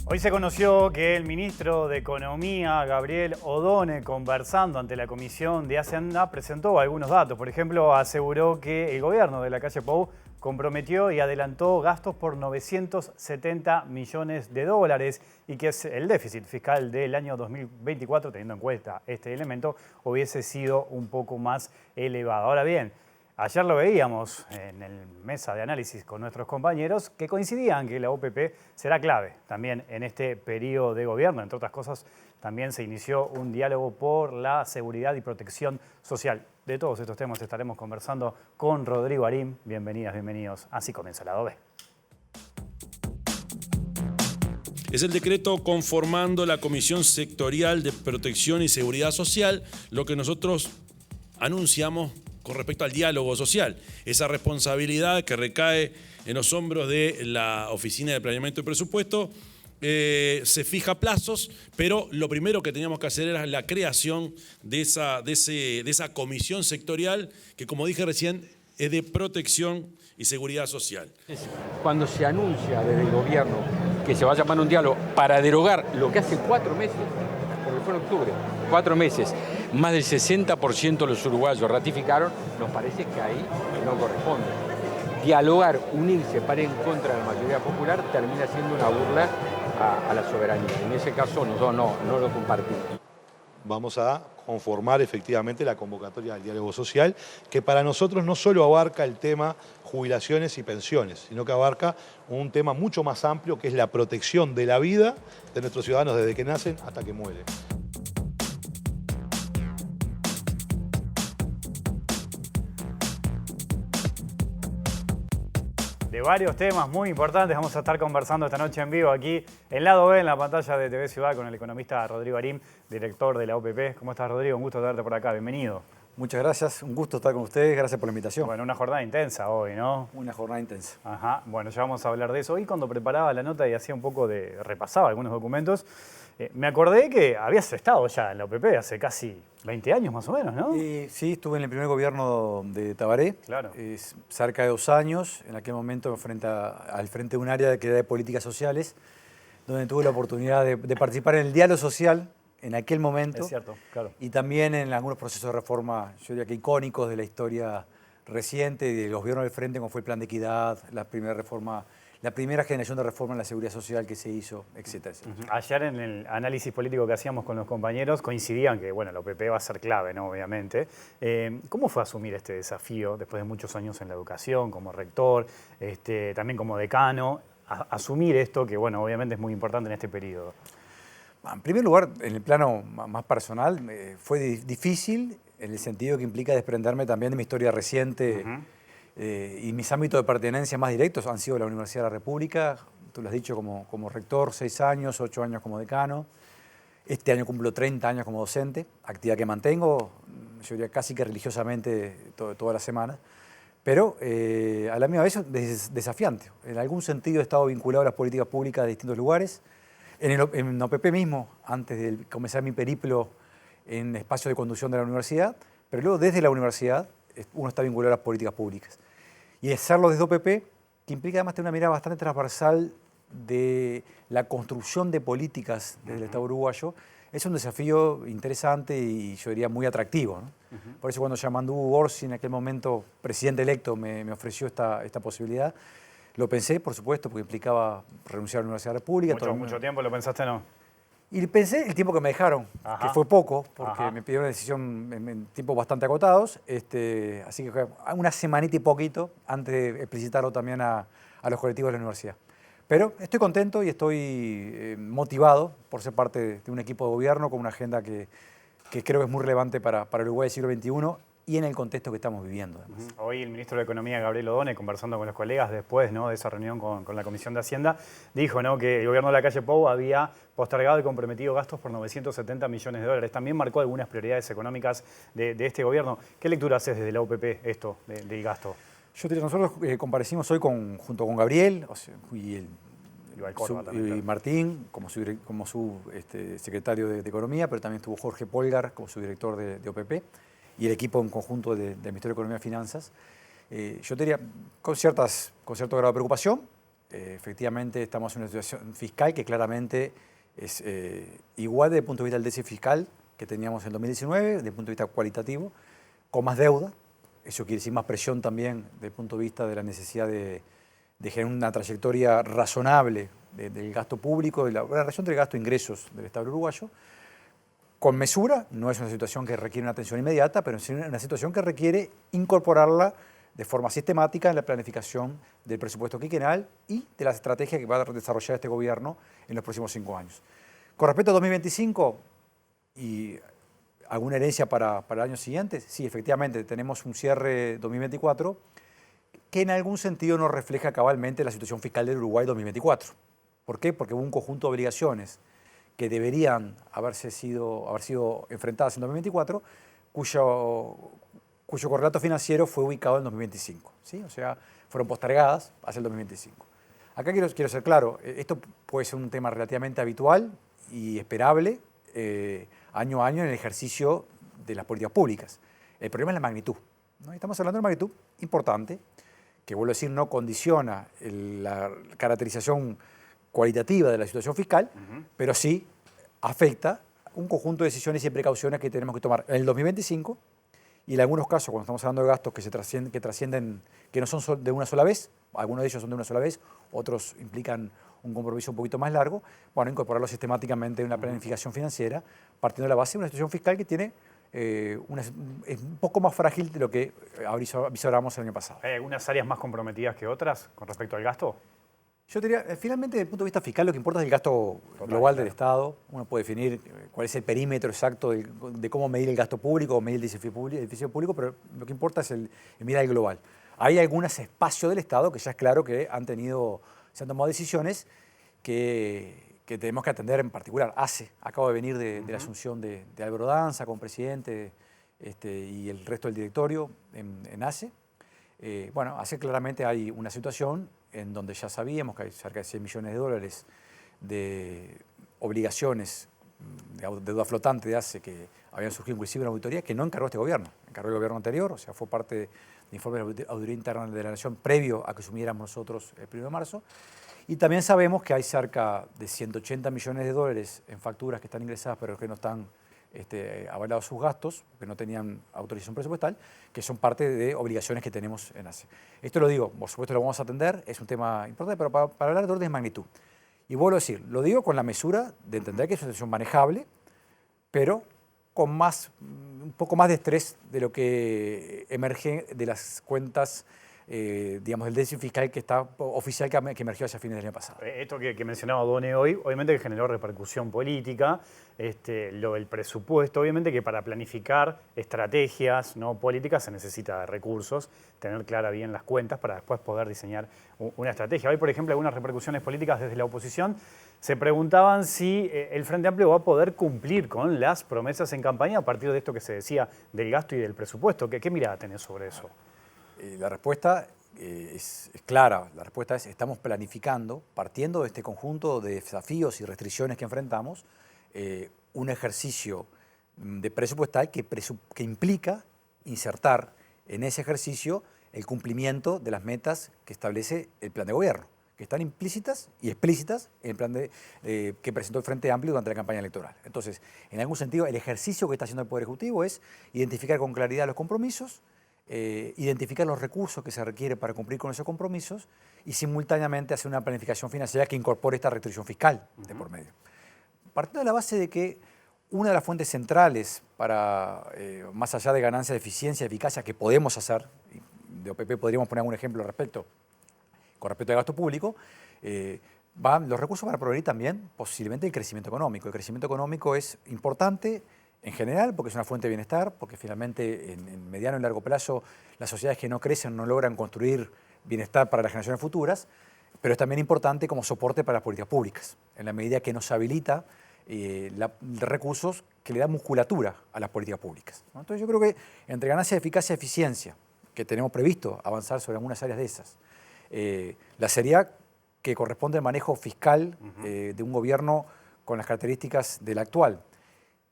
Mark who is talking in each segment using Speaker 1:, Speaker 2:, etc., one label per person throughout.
Speaker 1: Hoy se conoció que el ministro de Economía, Gabriel Odone, conversando ante la Comisión de Hacienda, presentó algunos datos. Por ejemplo, aseguró que el gobierno de la calle Pou comprometió y adelantó gastos por 970 millones de dólares y que el déficit fiscal del año 2024, teniendo en cuenta este elemento, hubiese sido un poco más elevado. Ahora bien, ayer lo veíamos en el mesa de análisis con nuestros compañeros que coincidían que la OPP será clave también en este periodo de gobierno. Entre otras cosas, también se inició un diálogo por la seguridad y protección social. De todos estos temas estaremos conversando con Rodrigo Arim. Bienvenidas, bienvenidos. Así comienza el lado B.
Speaker 2: Es el decreto conformando la Comisión Sectorial de Protección y Seguridad Social, lo que nosotros anunciamos con respecto al diálogo social, esa responsabilidad que recae en los hombros de la Oficina de Planeamiento y Presupuesto. Se fija plazos, pero lo primero que teníamos que hacer era la creación de esa comisión sectorial que, como dije recién, es de protección y seguridad social.
Speaker 3: Cuando se anuncia desde el gobierno que se va a llamar un diálogo para derogar lo que hace 4 meses, porque fue en octubre, 4 meses, más del 60% de los uruguayos ratificaron, nos parece que ahí no corresponde. Dialogar, unirse para ir en contra de la mayoría popular termina siendo una burla a la soberanía. En ese caso nosotros no lo compartimos.
Speaker 4: Vamos a conformar efectivamente la convocatoria del diálogo social, que para nosotros no solo abarca el tema jubilaciones y pensiones, sino que abarca un tema mucho más amplio, que es la protección de la vida de nuestros ciudadanos desde que nacen hasta que mueren.
Speaker 1: De varios temas muy importantes vamos a estar conversando esta noche en vivo aquí en Lado B, en la pantalla de TV Ciudad, con el economista Rodrigo Arim, director de la OPP. ¿Cómo estás, Rodrigo? Un gusto tenerte por acá. Bienvenido.
Speaker 5: Muchas gracias, un gusto estar con ustedes, gracias por la invitación.
Speaker 1: Bueno, una jornada intensa hoy, ¿no?
Speaker 5: Una jornada intensa.
Speaker 1: Ajá, bueno, ya vamos a hablar de eso. Hoy cuando preparaba la nota y hacía un poco repasaba algunos documentos, me acordé que habías estado ya en la OPP hace casi 20 años más o menos, ¿no?
Speaker 5: Sí, estuve en el primer gobierno de Tabaré,
Speaker 1: Claro.
Speaker 5: cerca de 2 años, en aquel momento al frente de un área que era de políticas sociales, donde tuve la oportunidad de participar en el diálogo social en aquel momento.
Speaker 1: Es cierto, claro.
Speaker 5: Y también en algunos procesos de reforma, yo diría que icónicos de la historia reciente de los gobiernos del frente, como fue el plan de equidad, la primera generación de reforma en la seguridad social que se hizo, etcétera, etcétera.
Speaker 1: Ayer en el análisis político que hacíamos con los compañeros coincidían que, bueno, la OPP va a ser clave, ¿no? Obviamente. ¿Cómo fue asumir este desafío después de muchos años en la educación, como rector, también como decano, asumir esto que, bueno, obviamente es muy importante en este periodo?
Speaker 5: En primer lugar, en el plano más personal, fue difícil en el sentido que implica desprenderme también de mi historia reciente. Y mis ámbitos de pertenencia más directos han sido la Universidad de la República, tú lo has dicho, como rector, 6 años, 8 años como decano. Este año cumplo 30 años como docente, actividad que mantengo, yo diría casi que religiosamente toda la semana. Pero a la misma vez es desafiante. En algún sentido he estado vinculado a las políticas públicas de distintos lugares. En OPP mismo, antes de comenzar mi periplo en espacios de conducción de la universidad, pero luego desde la universidad uno está vinculado a las políticas públicas. Y hacerlo desde OPP, que implica además tener una mirada bastante transversal de la construcción de políticas del Estado uruguayo, es un desafío interesante y yo diría muy atractivo, ¿no? Por eso cuando Yamandu Orsi, en aquel momento presidente electo, me ofreció esta posibilidad, lo pensé, por supuesto, porque implicaba renunciar a la Universidad de la República.
Speaker 1: Mucho tiempo lo pensaste, ¿no?
Speaker 5: Y pensé el tiempo que me dejaron, que fue poco, porque me pidieron una decisión en tiempos bastante acotados. Así que fue una semanita y poquito antes de explicitarlo también a los colectivos de la universidad. Pero estoy contento y estoy motivado por ser parte de un equipo de gobierno con una agenda que creo que es muy relevante para el Uruguay del siglo XXI. Y en el contexto que estamos viviendo, además.
Speaker 1: Hoy el ministro de Economía, Gabriel Odone, conversando con los colegas después, ¿no?, de esa reunión con la Comisión de Hacienda, dijo, ¿no?, que el gobierno de la calle Pou había postergado y comprometido gastos por 970 millones de dólares. También marcó algunas prioridades económicas de este gobierno. ¿Qué lectura haces desde la OPP esto del gasto?
Speaker 5: Nosotros comparecimos hoy junto con Gabriel y Martín como su secretario de Economía, pero también estuvo Jorge Polgar como su director de OPP. Y el equipo en conjunto del Ministerio de Economía y Finanzas. Yo diría con cierto grado de preocupación, Efectivamente, estamos en una situación fiscal que claramente es igual desde el punto de vista del déficit fiscal que teníamos en 2019, desde el punto de vista cualitativo, con más deuda. Eso quiere decir más presión también desde el punto de vista de la necesidad de generar una trayectoria razonable del gasto público, de la relación del gasto e ingresos del Estado uruguayo. Con mesura, no es una situación que requiere una atención inmediata, pero es una situación que requiere incorporarla de forma sistemática en la planificación del presupuesto quinquenal y de la estrategia que va a desarrollar este gobierno en los próximos 5 años. Con respecto a 2025 y alguna herencia para el año siguiente, sí, efectivamente, tenemos un cierre 2024 que en algún sentido nos refleja cabalmente la situación fiscal del Uruguay 2024. ¿Por qué? Porque hubo un conjunto de obligaciones que deberían haber sido enfrentadas en 2024, cuyo correlato financiero fue ubicado en 2025. ¿Sí? O sea, fueron postergadas hacia el 2025. Acá quiero ser claro, esto puede ser un tema relativamente habitual y esperable año a año en el ejercicio de las políticas públicas. El problema es la magnitud, ¿no? Estamos hablando de una magnitud importante, que vuelvo a decir, no condiciona la caracterización cualitativa de la situación fiscal, pero sí afecta un conjunto de decisiones y precauciones que tenemos que tomar en el 2025 y en algunos casos, cuando estamos hablando de gastos que trascienden, que no son de una sola vez, algunos de ellos son de una sola vez, otros implican un compromiso un poquito más largo, bueno, incorporarlo sistemáticamente en una planificación financiera, partiendo de la base de una situación fiscal que tiene es un poco más frágil de lo que avisoramos el año pasado.
Speaker 1: ¿Hay algunas áreas más comprometidas que otras con respecto al gasto?
Speaker 5: Yo diría, finalmente, desde el punto de vista fiscal, lo que importa es el gasto global del Estado. Uno puede definir cuál es el perímetro exacto de cómo medir el gasto público o medir el déficit público, pero lo que importa es el mirar el global. Hay algunos espacios del Estado que ya es claro que se han tomado decisiones que tenemos que atender, en particular ACE. Acabo de venir de la asunción de Álvaro Danza como presidente y el resto del directorio en ACE. Bueno, ACE claramente hay una situación en donde ya sabíamos que hay cerca de $100 millones de obligaciones de deuda flotante de ACE que habían surgido inclusive en la auditoría, que no encargó este gobierno, encargó el gobierno anterior, o sea, fue parte del informe de auditoría interna de la Nación previo a que asumiéramos nosotros el 1 de marzo. Y también sabemos que hay cerca de $180 millones en facturas que están ingresadas pero que no están avalados sus gastos, que no tenían autorización presupuestal, que son parte de obligaciones que tenemos en ACE. Esto lo digo, por supuesto lo vamos a atender, es un tema importante, pero para hablar de orden de magnitud. Y vuelvo a decir, lo digo con la mesura de entender que es una situación manejable, pero con un poco más de estrés de lo que emerge de las cuentas digamos, el déficit fiscal oficial que emergió hacia fines del año pasado.
Speaker 1: Esto que mencionaba Done hoy, obviamente que generó repercusión política, lo del presupuesto, obviamente que para planificar estrategias no políticas se necesita de recursos, tener clara bien las cuentas para después poder diseñar una estrategia. Hoy, por ejemplo, algunas repercusiones políticas desde la oposición se preguntaban si el Frente Amplio va a poder cumplir con las promesas en campaña a partir de esto que se decía del gasto y del presupuesto. ¿Qué mirada tenés sobre eso?
Speaker 5: La respuesta es clara. La respuesta es: estamos planificando, partiendo de este conjunto de desafíos y restricciones que enfrentamos, un ejercicio de presupuestal que implica insertar en ese ejercicio el cumplimiento de las metas que establece el plan de gobierno, que están implícitas y explícitas en el plan que presentó el Frente Amplio durante la campaña electoral. Entonces, en algún sentido, el ejercicio que está haciendo el Poder Ejecutivo es identificar con claridad los compromisos, identificar los recursos que se requieren para cumplir con esos compromisos y simultáneamente hacer una planificación financiera que incorpore esta restricción fiscal de por medio. Partiendo de la base de que una de las fuentes centrales para, más allá de ganancias de eficiencia y eficacia que podemos hacer, de OPP podríamos poner algún ejemplo con respecto al gasto público, los recursos van a provenir también posiblemente del crecimiento económico. El crecimiento económico es importante en general, porque es una fuente de bienestar, porque finalmente en mediano y largo plazo las sociedades que no crecen no logran construir bienestar para las generaciones futuras, pero es también importante como soporte para las políticas públicas, en la medida que nos habilita recursos que le dan musculatura a las políticas públicas, ¿no? Entonces yo creo que entre ganancia de eficacia y eficiencia, que tenemos previsto avanzar sobre algunas áreas de esas, la seriedad que corresponde al manejo fiscal de un gobierno con las características del actual,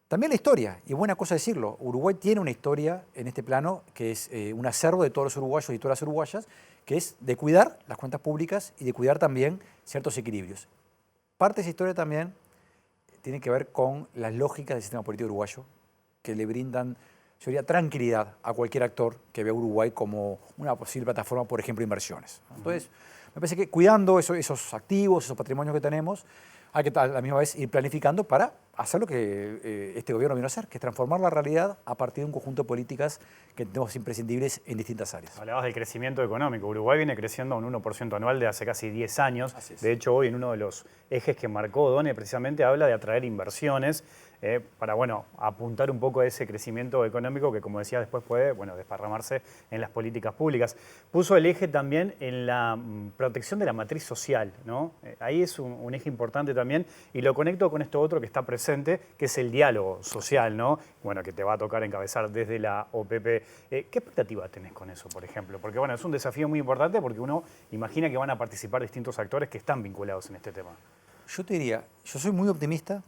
Speaker 5: También la historia, y buena cosa decirlo, Uruguay tiene una historia en este plano que es un acervo de todos los uruguayos y todas las uruguayas, que es de cuidar las cuentas públicas y de cuidar también ciertos equilibrios. Parte de esa historia también tiene que ver con las lógicas del sistema político uruguayo, que le brindan, yo diría, tranquilidad a cualquier actor que vea a Uruguay como una posible plataforma, por ejemplo, de inversiones. Entonces, me parece que cuidando esos activos, esos patrimonios que tenemos, hay que a la misma vez ir planificando para hacer lo que este gobierno vino a hacer, que es transformar la realidad a partir de un conjunto de políticas que tenemos imprescindibles en distintas áreas.
Speaker 1: Hablabas del crecimiento económico. Uruguay viene creciendo a un 1% anual de hace casi 10 años. De hecho, hoy en uno de los ejes que marcó Odone precisamente habla de atraer inversiones para apuntar un poco a ese crecimiento económico que, como decía, después puede desparramarse en las políticas públicas. Puso el eje también en la protección de la matriz social, ¿no? Ahí es un eje importante también, y lo conecto con esto otro que está presente, que es el diálogo social, ¿no? Bueno, que te va a tocar encabezar desde la OPP. ¿Qué expectativa tenés con eso, por ejemplo? Porque es un desafío muy importante porque uno imagina que van a participar distintos actores que están vinculados en este tema.
Speaker 5: Yo te diría, yo soy muy optimista.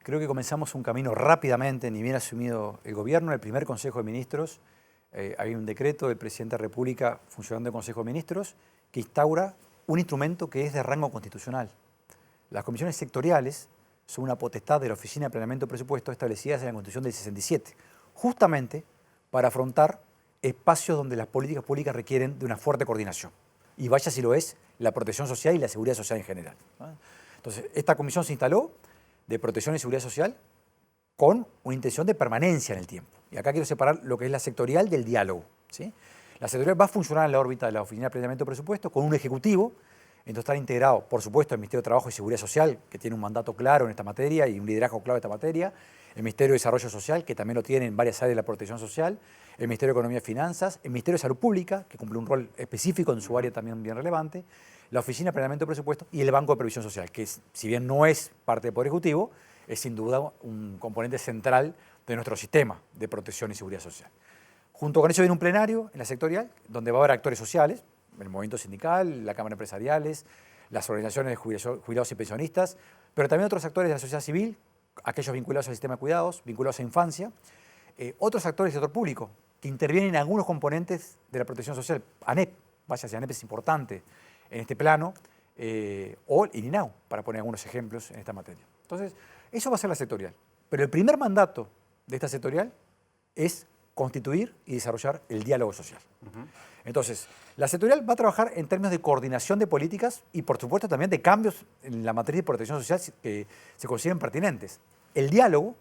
Speaker 5: Creo que comenzamos un camino rápidamente, ni bien asumido el gobierno, el primer Consejo de Ministros. Hay un decreto del Presidente de la República funcionando el Consejo de Ministros que instaura un instrumento que es de rango constitucional. Las comisiones sectoriales son una potestad de la Oficina de Planeamiento y Presupuesto establecidas en la Constitución del 67, justamente para afrontar espacios donde las políticas públicas requieren de una fuerte coordinación. Y vaya si lo es, la protección social y la seguridad social en general. Entonces, esta comisión se instaló de protección y seguridad social con una intención de permanencia en el tiempo. Y acá quiero separar lo que es la sectorial del diálogo, ¿sí? La sectorial va a funcionar en la órbita de la Oficina de Planeamiento y Presupuesto con un ejecutivo, entonces está integrado, por supuesto, el Ministerio de Trabajo y Seguridad Social, que tiene un mandato claro en esta materia y un liderazgo claro en esta materia, el Ministerio de Desarrollo Social, que también lo tiene en varias áreas de la protección social, el Ministerio de Economía y Finanzas, el Ministerio de Salud Pública, que cumple un rol específico en su área también bien relevante, la Oficina de Planeamiento y Presupuesto y el Banco de Previsión Social, que si bien no es parte del Poder Ejecutivo, es sin duda un componente central de nuestro sistema de protección y seguridad social. Junto con eso viene un plenario en la sectorial, donde va a haber actores sociales, el movimiento sindical, la Cámara de Empresariales, las organizaciones de jubilados y pensionistas, pero también otros actores de la sociedad civil, aquellos vinculados al sistema de cuidados, vinculados a infancia, otros actores del sector público que intervienen en algunos componentes de la protección social. ANEP, vaya si ANEP es importante en este plano, o el ININAU, para poner algunos ejemplos en esta materia. Entonces, eso va a ser la sectorial. Pero el primer mandato de esta sectorial es constituir y desarrollar el diálogo social. Entonces, la sectorial va a trabajar en términos de coordinación de políticas y, por supuesto, también de cambios en la matriz de protección social que se consideren pertinentes. El diálogo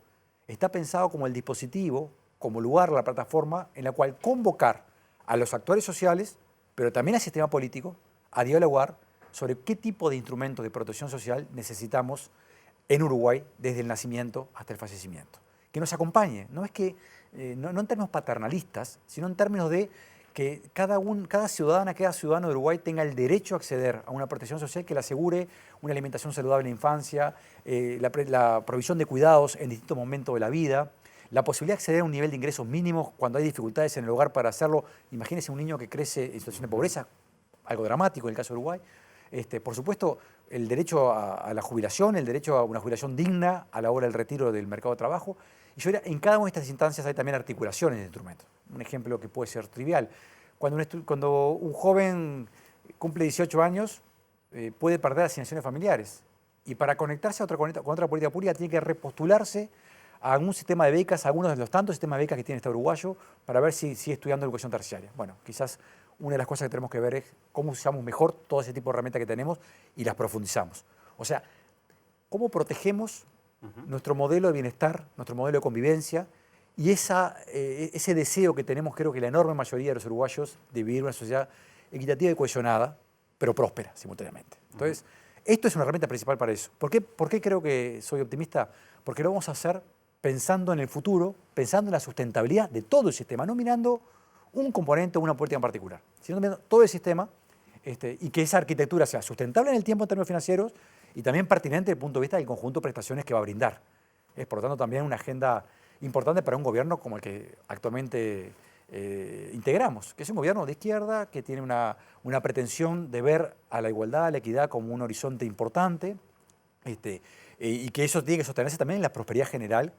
Speaker 5: está pensado como el dispositivo, como lugar, la plataforma en la cual convocar a los actores sociales, pero también al sistema político, a dialogar sobre qué tipo de instrumentos de protección social necesitamos en Uruguay desde el nacimiento hasta el fallecimiento. Que nos acompañe, no es que, no en términos paternalistas, sino en términos de que cada ciudadana, cada ciudadano de Uruguay tenga el derecho a acceder a una protección social que le asegure una alimentación saludable en la infancia, la provisión de cuidados en distintos momentos de la vida, la posibilidad de acceder a un nivel de ingresos mínimos cuando hay dificultades en el hogar para hacerlo. Imagínense un niño que crece en situación de pobreza, algo dramático en el caso de Uruguay. Por supuesto, el derecho a la jubilación, el derecho a una jubilación digna a la hora del retiro del mercado de trabajo. Y yo diría, en cada una de estas instancias hay también articulaciones de instrumentos. Un ejemplo que puede ser trivial. Cuando un joven cumple 18 años, puede perder asignaciones familiares. Y para conectarse con otra política pública tiene que repostularse a algún sistema de becas, a algunos de los tantos sistemas de becas que tiene este uruguayo, para ver si sigue estudiando educación terciaria. Bueno, quizás una de las cosas que tenemos que ver es cómo usamos mejor todo ese tipo de herramientas que tenemos y las profundizamos. O sea, cómo protegemos nuestro modelo de bienestar, nuestro modelo de convivencia y ese deseo que tenemos, creo que la enorme mayoría de los uruguayos, de vivir una sociedad equitativa y cohesionada, pero próspera simultáneamente. Entonces, esto es una herramienta principal para eso. ¿Por qué creo que soy optimista? Porque lo vamos a hacer pensando en el futuro, pensando en la sustentabilidad de todo el sistema, no mirando un componente o una política en particular, sino mirando todo el sistema y que esa arquitectura sea sustentable en el tiempo en términos financieros y también pertinente desde el punto de vista del conjunto de prestaciones que va a brindar. Es, por lo tanto, también una agenda importante para un gobierno como el que actualmente integramos, que es un gobierno de izquierda que tiene una pretensión de ver a la igualdad, a la equidad como un horizonte importante y que eso tiene que sostenerse también en la prosperidad general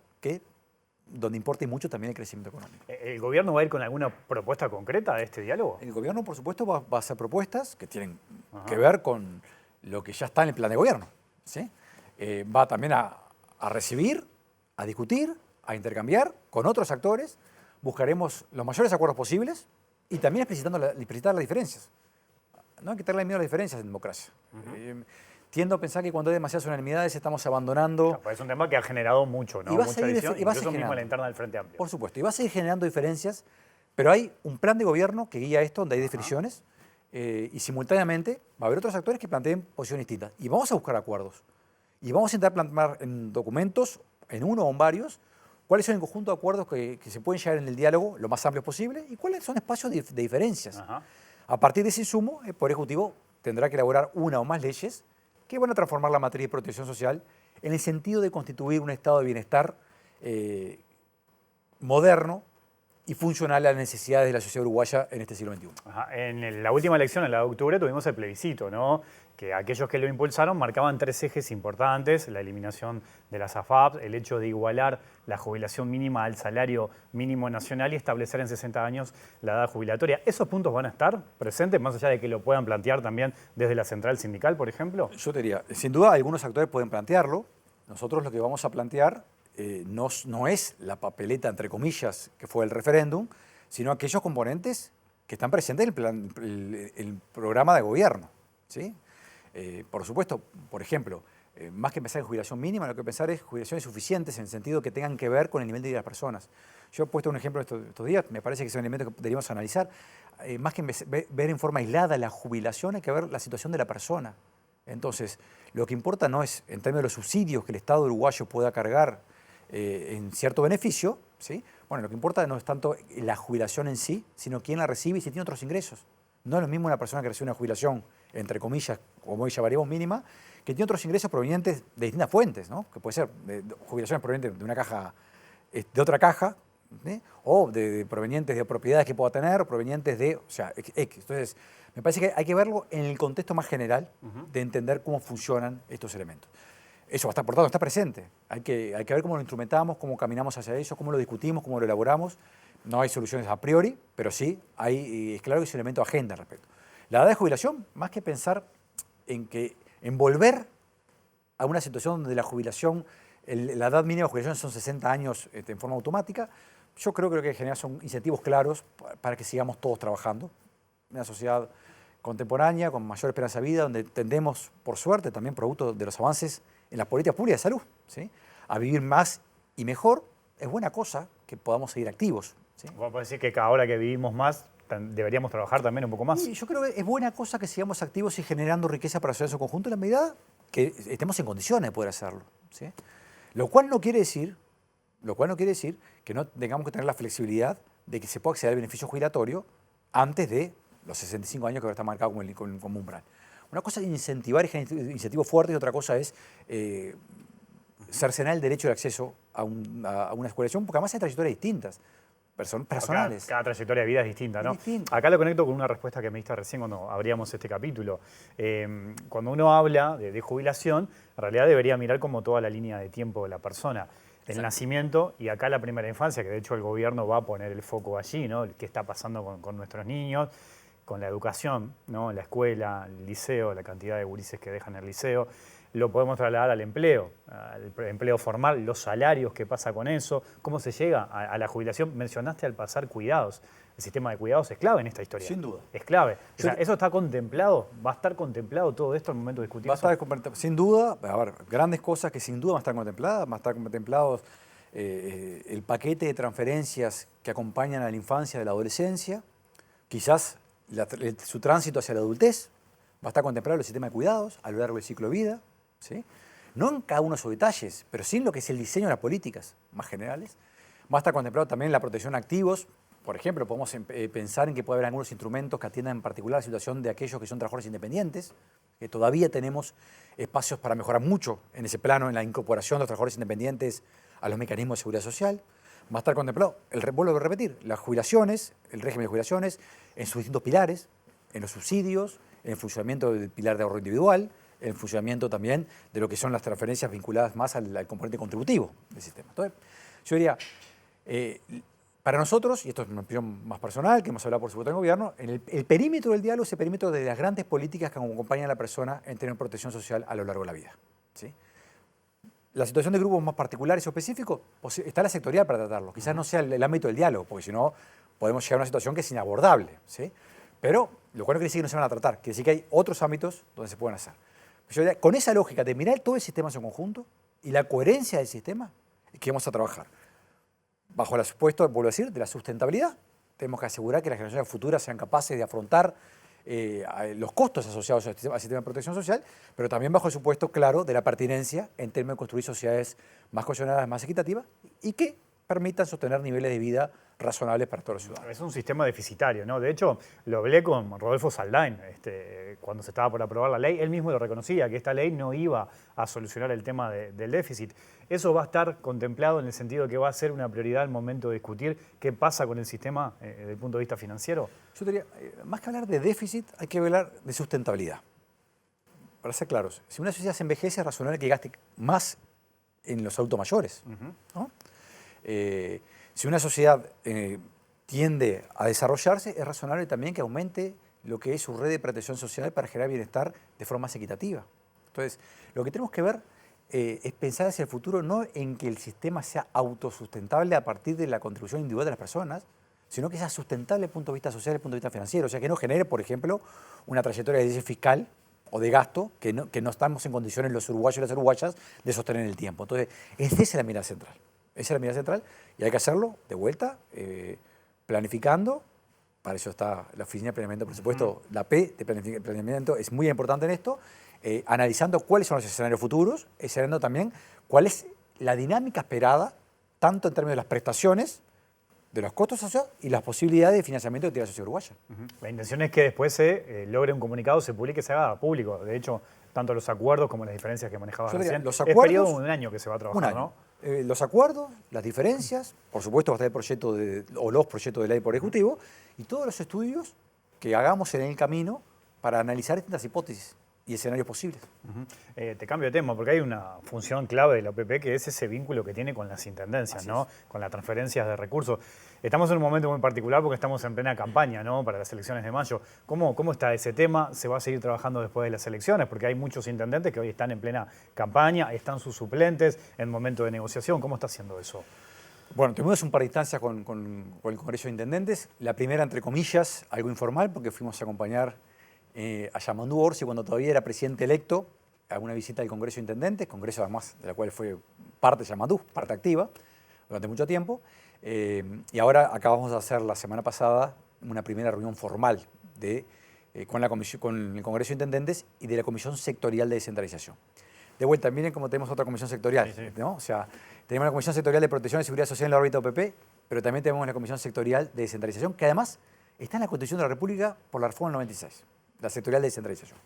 Speaker 5: donde importa y mucho también el crecimiento económico.
Speaker 1: ¿El gobierno va a ir con alguna propuesta concreta de este diálogo?
Speaker 5: El gobierno, por supuesto, va a hacer propuestas que tienen que ver con lo que ya está en el plan de gobierno, ¿sí? Va también a recibir, a discutir, a intercambiar con otros actores. Buscaremos los mayores acuerdos posibles y también explicitar las diferencias. No hay que tenerle miedo a las diferencias en democracia. Tiendo a pensar que cuando hay demasiadas unanimidades estamos abandonando...
Speaker 1: Claro, pues es un tema que ha generado mucho, ¿no?
Speaker 5: Y va a
Speaker 1: Mucha
Speaker 5: seguir
Speaker 1: división,
Speaker 5: y va a
Speaker 1: incluso
Speaker 5: seguir
Speaker 1: mismo en la
Speaker 5: generando.
Speaker 1: interna del Frente Amplio.
Speaker 5: Por supuesto, y va a seguir generando diferencias, pero hay un plan de gobierno que guía esto, donde hay definiciones, y simultáneamente va a haber otros actores que planteen posiciones distintas. Y vamos a buscar acuerdos. Y vamos a intentar plantear en documentos, en uno o en varios, cuáles son el conjunto de acuerdos que se pueden llegar en el diálogo lo más amplios posible y cuáles son espacios de diferencias. A partir de ese insumo, el Poder Ejecutivo tendrá que elaborar una o más leyes que van a transformar la materia de protección social en el sentido de constituir un estado de bienestar moderno y funcional a las necesidades de la sociedad uruguaya en este siglo XXI.
Speaker 1: En la última elección, en la de octubre, tuvimos el plebiscito, ¿no? Que aquellos que lo impulsaron marcaban 3 ejes importantes: la eliminación de las AFAP, el hecho de igualar la jubilación mínima al salario mínimo nacional y establecer en 60 años la edad jubilatoria. ¿Esos puntos van a estar presentes, más allá de que lo puedan plantear también desde la central sindical, por ejemplo?
Speaker 5: Yo te diría, sin duda algunos actores pueden plantearlo. Nosotros lo que vamos a plantear no es la papeleta, entre comillas, que fue el referéndum, sino aquellos componentes que están presentes en el programa de gobierno, ¿sí? Por supuesto, por ejemplo, más que pensar en jubilación mínima, lo que pensar es jubilaciones suficientes en el sentido que tengan que ver con el nivel de vida de las personas. Yo he puesto un ejemplo estos días, me parece que es un elemento que deberíamos analizar. Más que ver en forma aislada la jubilación, hay que ver la situación de la persona. Entonces, lo que importa no es, en términos de los subsidios que el Estado uruguayo pueda cargar en cierto beneficio, ¿sí? Bueno, lo que importa no es tanto la jubilación en sí, sino quién la recibe y si tiene otros ingresos. No es lo mismo una persona que recibe una jubilación, entre comillas, como hoy llamaríamos mínima, que tiene otros ingresos provenientes de distintas fuentes, ¿no? Que puede ser jubilaciones provenientes de una caja, de otra caja, ¿sí? O provenientes de propiedades que pueda tener, provenientes de, o sea, X. Entonces, me parece que hay que verlo en el contexto más general de entender cómo funcionan estos elementos. Eso va a estar, por tanto, está presente. Hay que ver cómo lo instrumentamos, cómo caminamos hacia eso, cómo lo discutimos, cómo lo elaboramos. No hay soluciones a priori, pero sí es claro que es un elemento de agenda al respecto. La edad de jubilación, más que pensar en volver a una situación donde la jubilación, la edad mínima de jubilación son 60 años en forma automática, yo creo que lo que genera son incentivos claros para que sigamos todos trabajando. Una sociedad contemporánea, con mayor esperanza de vida, donde tendemos, por suerte, también producto de los avances en la política pública de salud, ¿sí? A vivir más y mejor. Es buena cosa que podamos seguir activos, ¿sí?
Speaker 1: Vos podés decir que ahora que vivimos más, deberíamos trabajar también un poco más.
Speaker 5: Sí, yo creo que es buena cosa que sigamos activos y generando riqueza para la sociedad en su conjunto en la medida que estemos en condiciones de poder hacerlo, ¿sí? Lo cual no quiere decir que no tengamos que tener la flexibilidad de que se pueda acceder al beneficio jubilatorio antes de los 65 años que ahora está marcado como umbral. Una cosa es incentivar y generar incentivos fuertes y otra cosa es cercenar el derecho de acceso a una jubilación, porque además hay trayectorias distintas, personales.
Speaker 1: Cada trayectoria de vida es distinta, ¿no? Acá lo conecto con una respuesta que me diste recién cuando abríamos este capítulo. Cuando uno habla de jubilación, en realidad debería mirar como toda la línea de tiempo de la persona. El nacimiento y acá la primera infancia, que de hecho el gobierno va a poner el foco allí, ¿no? ¿Qué está pasando con nuestros niños? Con la educación, ¿no? La escuela, el liceo, la cantidad de gurises que dejan el liceo. Lo podemos trasladar al empleo formal, los salarios, qué pasa con eso, cómo se llega a la jubilación. Mencionaste al pasar cuidados. El sistema de cuidados es clave en esta historia.
Speaker 5: Sin duda.
Speaker 1: Es clave. O sea, ¿eso está contemplado? ¿Va a estar contemplado todo esto al momento de discutir eso?
Speaker 5: Va a estar, sin duda, a ver, grandes cosas que sin duda van a estar contempladas. Van a estar contemplados el paquete de transferencias que acompañan a la infancia y a la adolescencia. Quizás su tránsito hacia la adultez. Va a estar contemplado el sistema de cuidados a lo largo del ciclo de vida, ¿sí? No en cada uno de sus detalles, pero sí en lo que es el diseño de las políticas más generales. Va a estar contemplado también la protección de activos. Por ejemplo, podemos pensar en que puede haber algunos instrumentos que atiendan en particular la situación de aquellos que son trabajadores independientes, que todavía tenemos espacios para mejorar mucho en ese plano, en la incorporación de los trabajadores independientes a los mecanismos de seguridad social. Va a estar contemplado, vuelvo a repetir, las jubilaciones, el régimen de jubilaciones, en sus distintos pilares, en los subsidios, en el funcionamiento del pilar de ahorro individual, en el funcionamiento también de lo que son las transferencias vinculadas más al componente contributivo del sistema. Entonces, Yo diría, para nosotros, y esto es una opinión más personal, que hemos hablado por supuesto en el gobierno, el perímetro del diálogo es el perímetro de las grandes políticas que acompañan a la persona en tener protección social a lo largo de la vida. ¿Sí? La situación de grupos más particulares o específicos, pues está la sectorial para tratarlo. Quizás no sea el ámbito del diálogo, porque si no podemos llegar a una situación que es inabordable. ¿Sí? Pero lo cual no quiere decir que no se van a tratar, quiere decir que hay otros ámbitos donde se pueden hacer. Yo diría, con esa lógica de mirar todo el sistema en su conjunto y la coherencia del sistema, es que vamos a trabajar. Bajo el supuesto, vuelvo a decir, de la sustentabilidad. Tenemos que asegurar que las generaciones futuras sean capaces de afrontar los costos asociados al sistema de protección social, pero también bajo el supuesto claro de la pertinencia en términos de construir sociedades más cohesionadas, más equitativas y que permitan sostener niveles de vida razonables para todos los ciudadanos.
Speaker 1: Es un sistema deficitario, ¿no? De hecho, lo hablé con Rodolfo Saldain cuando se estaba por aprobar la ley. Él mismo lo reconocía, que esta ley no iba a solucionar el tema del déficit. ¿Eso va a estar contemplado en el sentido de que va a ser una prioridad al momento de discutir qué pasa con el sistema desde el punto de vista financiero?
Speaker 5: Yo diría, más que hablar de déficit, hay que hablar de sustentabilidad. Para ser claros, si una sociedad se envejece, es razonable que gaste más en los adultos mayores, ¿no? Si una sociedad tiende a desarrollarse, es razonable también que aumente lo que es su red de protección social para generar bienestar de forma más equitativa. Entonces, lo que tenemos que ver es pensar hacia el futuro no en que el sistema sea autosustentable a partir de la contribución individual de las personas, sino que sea sustentable desde el punto de vista social y desde el punto de vista financiero. O sea, que no genere, por ejemplo, una trayectoria de déficit fiscal o de gasto que no estamos en condiciones los uruguayos y las uruguayas de sostener en el tiempo. Entonces, esa es la mirada central. Esa es la mirada central y hay que hacerlo de vuelta, planificando. Para eso está la Oficina de Planeamiento, por supuesto, la P de Planeamiento es muy importante en esto, analizando cuáles son los escenarios futuros, escenariando también cuál es la dinámica esperada, tanto en términos de las prestaciones, de los costos asociados y las posibilidades de financiamiento de la sociedad uruguaya.
Speaker 1: La intención es que después se logre un comunicado, se publique, se haga público. De hecho, tanto los acuerdos como las diferencias que manejabas recién.
Speaker 5: Los
Speaker 1: es
Speaker 5: acuerdos,
Speaker 1: periodo de un año que se va a trabajar, ¿no?
Speaker 5: Los acuerdos, las diferencias, por supuesto va a estar el proyecto los proyectos de ley por Ejecutivo y todos los estudios que hagamos en el camino para analizar distintas hipótesis y escenarios posibles.
Speaker 1: Te cambio de tema, porque hay una función clave de la OPP que es ese vínculo que tiene con las intendencias, ¿no? Con las transferencias de recursos. Estamos en un momento muy particular porque estamos en plena campaña, ¿no? Para las elecciones de mayo. ¿Cómo está ese tema? ¿Se va a seguir trabajando después de las elecciones? Porque hay muchos intendentes que hoy están en plena campaña, están sus suplentes en momento de negociación. ¿Cómo está haciendo eso?
Speaker 5: Bueno, tuvimos un par de instancias con el Congreso de Intendentes. La primera, entre comillas, algo informal, porque fuimos a acompañar a Yamandú Orsi cuando todavía era presidente electo, a una visita al Congreso de Intendentes, congreso además de la cual fue parte de Yamandú, parte activa, durante mucho tiempo. Y ahora acabamos de hacer la semana pasada una primera reunión formal con el Congreso de Intendentes y de la Comisión Sectorial de Descentralización. De vuelta, miren cómo tenemos otra comisión sectorial, ¿no? O sea, tenemos la Comisión Sectorial de Protección y Seguridad Social en la órbita OPP, pero también tenemos la Comisión Sectorial de Descentralización, que además está en la Constitución de la República por la reforma del 96, la Sectorial de Descentralización.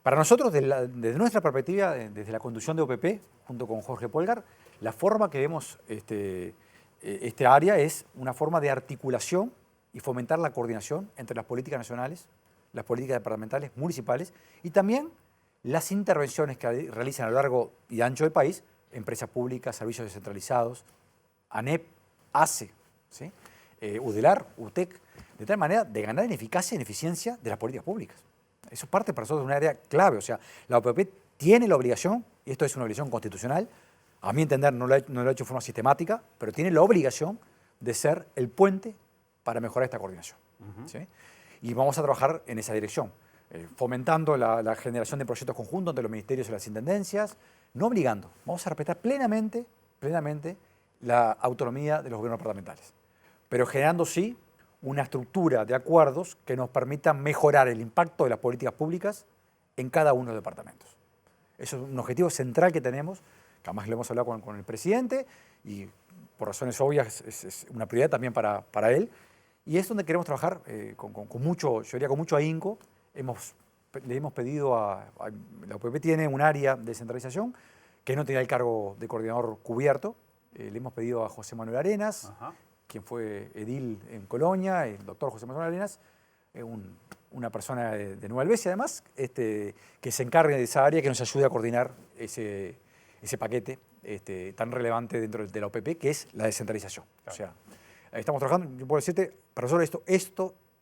Speaker 5: Para nosotros, desde nuestra perspectiva, desde la conducción de OPP, junto con Jorge Polgar, la forma que vemos este área es una forma de articulación y fomentar la coordinación entre las políticas nacionales, las políticas departamentales, municipales y también las intervenciones que realizan a lo largo y ancho del país, empresas públicas, servicios descentralizados, ANEP, ACE, ¿sí? UDELAR, UTEC, de tal manera de ganar en eficacia y en eficiencia de las políticas públicas. Eso es parte para nosotros de un área clave. O sea, la OPP tiene la obligación, y esto es una obligación constitucional, a mi entender no lo ha hecho de forma sistemática, pero tiene la obligación de ser el puente para mejorar esta coordinación. ¿Sí? Y vamos a trabajar en esa dirección, fomentando la generación de proyectos conjuntos entre los ministerios y las intendencias, no obligando. Vamos a respetar plenamente la autonomía de los gobiernos departamentales, pero generando sí una estructura de acuerdos que nos permitan mejorar el impacto de las políticas públicas en cada uno de los departamentos. Eso es un objetivo central que tenemos, que además lo hemos hablado con el presidente y por razones obvias es una prioridad también para él. Y es donde queremos trabajar con mucho, yo diría con mucho ahínco. Le hemos pedido la OPP tiene un área de descentralización que no tenía el cargo de coordinador cubierto. Le hemos pedido a José Manuel Arenas, quien fue edil en Colonia, el doctor José Manuel Arenas, una persona de Nueva Helvecia además, que se encargue de esa área, que nos ayude a coordinar ese paquete tan relevante dentro de la OPP, que es la descentralización. Claro. O sea, estamos trabajando, yo puedo decirte, para resolver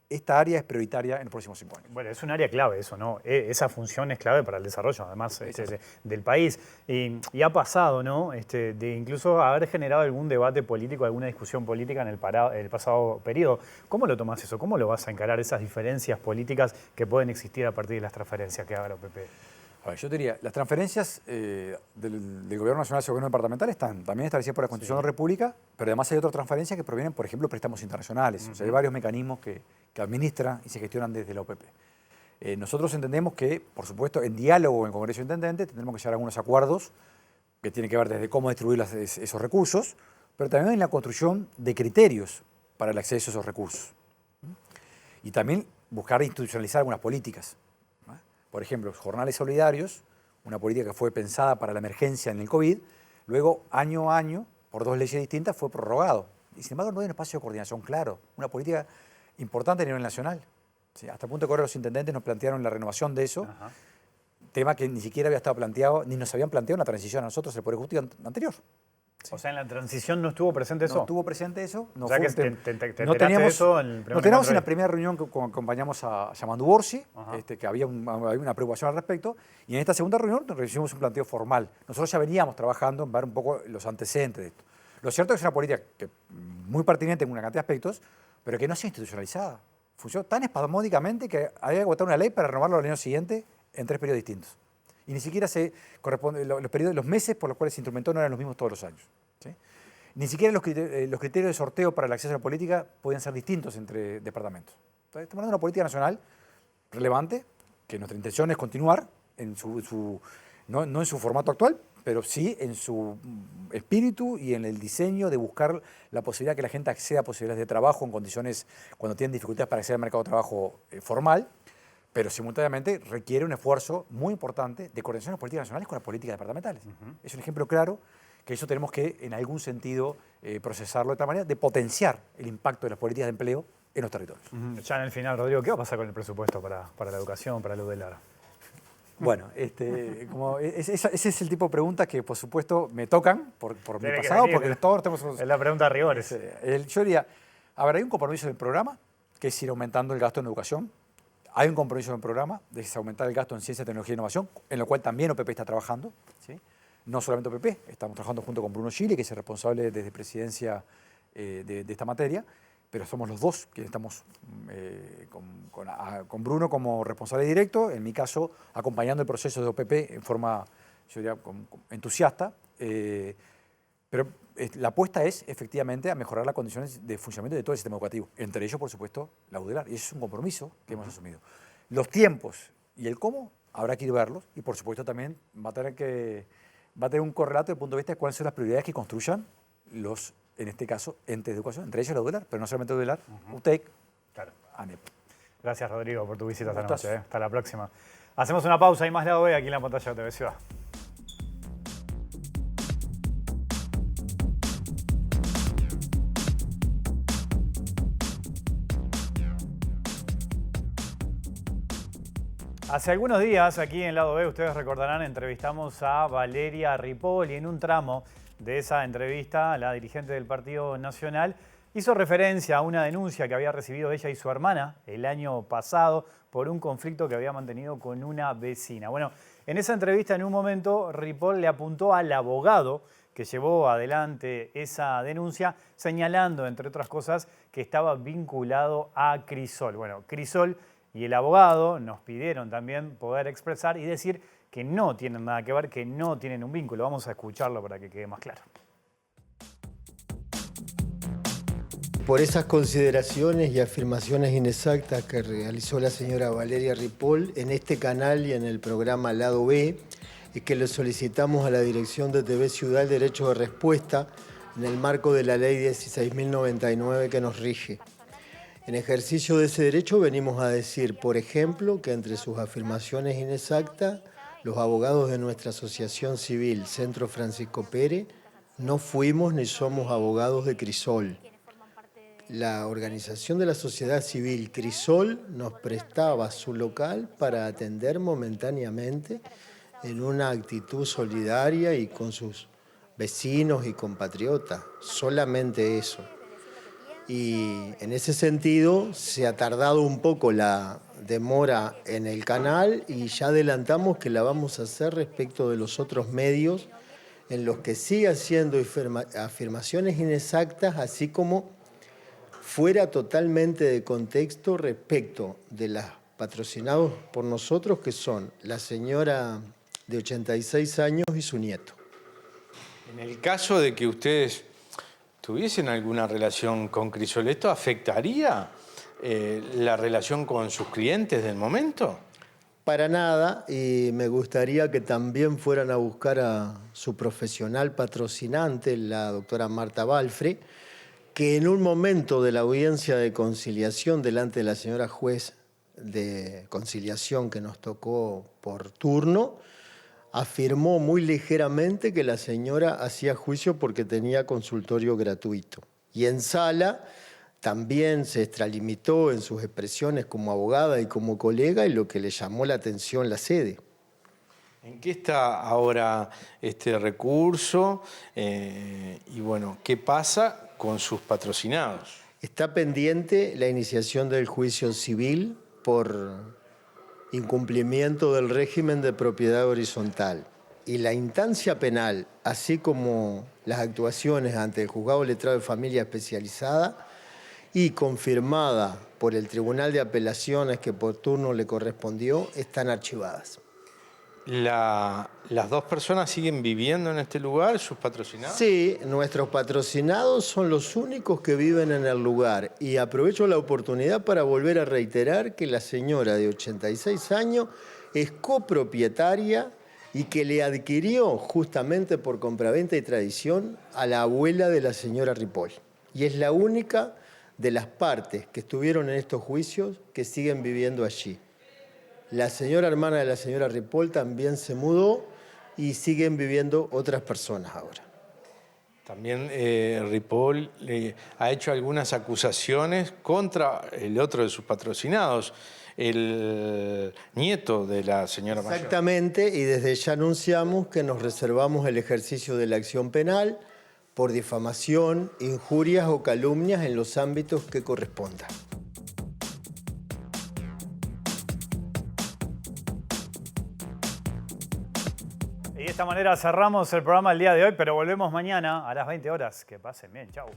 Speaker 5: esta área es prioritaria en los próximos 5 años.
Speaker 1: Bueno, es un área clave eso, ¿no? Esa función es clave para el desarrollo, además, del país. Y ha pasado, ¿no? De incluso haber generado algún debate político, alguna discusión política en el pasado periodo. ¿Cómo lo tomás eso? ¿Cómo lo vas a encarar esas diferencias políticas que pueden existir a partir de las transferencias que haga la OPP?
Speaker 5: A ver, yo diría, las transferencias del Gobierno Nacional hacia el Gobierno Departamental están también establecidas por la Constitución de la República, pero además hay otras transferencias que provienen, por ejemplo, de préstamos internacionales. O sea, hay varios mecanismos que administran y se gestionan desde la OPP. Nosotros entendemos que, por supuesto, en diálogo con el Congreso de Intendentes tendremos que llegar a algunos acuerdos que tienen que ver desde cómo distribuir esos recursos, pero también en la construcción de criterios para el acceso a esos recursos. Y también buscar institucionalizar algunas políticas. Por ejemplo, los jornales solidarios, una política que fue pensada para la emergencia en el COVID, luego año a año, por 2 leyes distintas, fue prorrogado. Y sin embargo no hay un espacio de coordinación claro, una política importante a nivel nacional. Sí, hasta el punto de que los intendentes nos plantearon la renovación de eso, tema que ni siquiera había estado planteado, ni nos habían planteado en la transición a nosotros, el Poder Ejecutivo anterior. Sí.
Speaker 1: O sea, en la transición no estuvo presente eso.
Speaker 5: No estuvo presente eso.
Speaker 1: No, o sea, que
Speaker 5: no teníamos
Speaker 1: eso en el primer
Speaker 5: no teníamos en la primera reunión que acompañamos a Yamandu Borsi, que había una preocupación al respecto, y en esta segunda reunión recibimos un planteo formal. Nosotros ya veníamos trabajando en ver un poco los antecedentes de esto. Lo cierto es que es una política muy pertinente en una cantidad de aspectos, pero que no se ha institucionalizada. Funcionó tan espasmódicamente que había que votar una ley para renovarlo al año siguiente en 3 periodos distintos. Y ni siquiera se corresponde, los meses por los cuales se instrumentó no eran los mismos todos los años. ¿Sí? Ni siquiera los criterios de sorteo para el acceso a la política podían ser distintos entre departamentos. Entonces, estamos hablando de una política nacional relevante, que nuestra intención es continuar, no en su formato actual, pero sí en su espíritu y en el diseño de buscar la posibilidad que la gente acceda a posibilidades de trabajo en condiciones cuando tienen dificultades para acceder al mercado de trabajo formal, pero simultáneamente requiere un esfuerzo muy importante de coordinación de las políticas nacionales con las políticas departamentales. Es un ejemplo claro que eso tenemos que, en algún sentido, procesarlo de tal manera de potenciar el impacto de las políticas de empleo en los territorios.
Speaker 1: Ya en el final, Rodrigo, ¿qué va a pasar con el presupuesto para la educación, para la UDELAR?
Speaker 5: Bueno, ese es el tipo de preguntas que, por supuesto, me tocan por mi pasado, porque todos tenemos...
Speaker 1: Es la pregunta de rigores.
Speaker 5: Yo diría, a ver, hay un compromiso del programa, que es ir aumentando el gasto en educación. Hay un compromiso en el programa de aumentar el gasto en ciencia, tecnología e innovación, en lo cual también OPP está trabajando. ¿Sí? No solamente OPP, estamos trabajando junto con Bruno Chile, que es el responsable desde presidencia de esta materia, pero somos los dos que estamos con Bruno como responsable directo, en mi caso acompañando el proceso de OPP en forma, yo diría, entusiasta. Pero la apuesta es efectivamente a mejorar las condiciones de funcionamiento de todo el sistema educativo, entre ellos, por supuesto, la UDELAR. Y ese es un compromiso que hemos asumido. Los tiempos y el cómo habrá que ir a verlos, y por supuesto también va a tener un correlato desde el punto de vista de cuáles son las prioridades que construyan los, en este caso, entes de educación, entre ellos la UDELAR, pero no solamente UDELAR, UTEC, ANEP.
Speaker 1: Gracias, Rodrigo, por tu visita esta noche. Hasta la próxima. Hacemos una pausa y más lado B aquí en la pantalla de TV Ciudad. Hace algunos días, aquí en Lado B, ustedes recordarán, entrevistamos a Valeria Ripoll y en un tramo de esa entrevista, la dirigente del Partido Nacional hizo referencia a una denuncia que había recibido ella y su hermana el año pasado por un conflicto que había mantenido con una vecina. Bueno, en esa entrevista, en un momento, Ripoll le apuntó al abogado que llevó adelante esa denuncia, señalando, entre otras cosas, que estaba vinculado a Crisol. Bueno, Crisol y el abogado nos pidieron también poder expresar y decir que no tienen nada que ver, que no tienen un vínculo. Vamos a escucharlo para que quede más claro.
Speaker 6: Por esas consideraciones y afirmaciones inexactas que realizó la señora Valeria Ripoll en este canal y en el programa Lado B, es que le solicitamos a la Dirección de TV Ciudad el derecho de respuesta en el marco de la Ley 16.099 que nos rige. En ejercicio de ese derecho venimos a decir, por ejemplo, que entre sus afirmaciones inexactas, los abogados de nuestra asociación civil, Centro Francisco Pérez, no fuimos ni somos abogados de Crisol. La organización de la sociedad civil Crisol nos prestaba su local para atender momentáneamente en una actitud solidaria y con sus vecinos y compatriotas, solamente eso. Y en ese sentido se ha tardado un poco la demora en el canal y ya adelantamos que la vamos a hacer respecto de los otros medios en los que sigue haciendo afirmaciones inexactas, así como fuera totalmente de contexto respecto de las patrocinados por nosotros, que son la señora de 86 años y su nieto.
Speaker 3: En el caso de que ustedes tuviesen alguna relación con Crisol, ¿esto afectaría la relación con sus clientes del momento?
Speaker 6: Para nada, y me gustaría que también fueran a buscar a su profesional patrocinante, la doctora Marta Balfre, que en un momento de la audiencia de conciliación delante de la señora juez de conciliación que nos tocó por turno, afirmó muy ligeramente que la señora hacía juicio porque tenía consultorio gratuito. Y en sala también se extralimitó en sus expresiones como abogada y como colega, y lo que le llamó la atención la sede.
Speaker 3: ¿En qué está ahora este recurso? Y bueno, ¿qué pasa con sus patrocinados?
Speaker 6: Está pendiente la iniciación del juicio civil por incumplimiento del régimen de propiedad horizontal. Y la instancia penal, así como las actuaciones ante el Juzgado Letrado de Familia Especializada y confirmada por el Tribunal de Apelaciones que por turno le correspondió, están archivadas.
Speaker 3: ¿Las dos personas siguen viviendo en este lugar, sus patrocinados?
Speaker 6: Sí, nuestros patrocinados son los únicos que viven en el lugar. Y aprovecho la oportunidad para volver a reiterar que la señora de 86 años es copropietaria y que le adquirió justamente por compraventa y tradición a la abuela de la señora Ripoll. Y es la única de las partes que estuvieron en estos juicios que siguen viviendo allí. La señora hermana de la señora Ripoll también se mudó y siguen viviendo otras personas ahora.
Speaker 3: También Ripoll ha hecho algunas acusaciones contra el otro de sus patrocinados, el nieto de la señora mayor.
Speaker 6: Exactamente, y desde ya anunciamos que nos reservamos el ejercicio de la acción penal por difamación, injurias o calumnias en los ámbitos que correspondan.
Speaker 1: Y de esta manera cerramos el programa el día de hoy, pero volvemos mañana a las 20 horas. Que pasen bien, chau.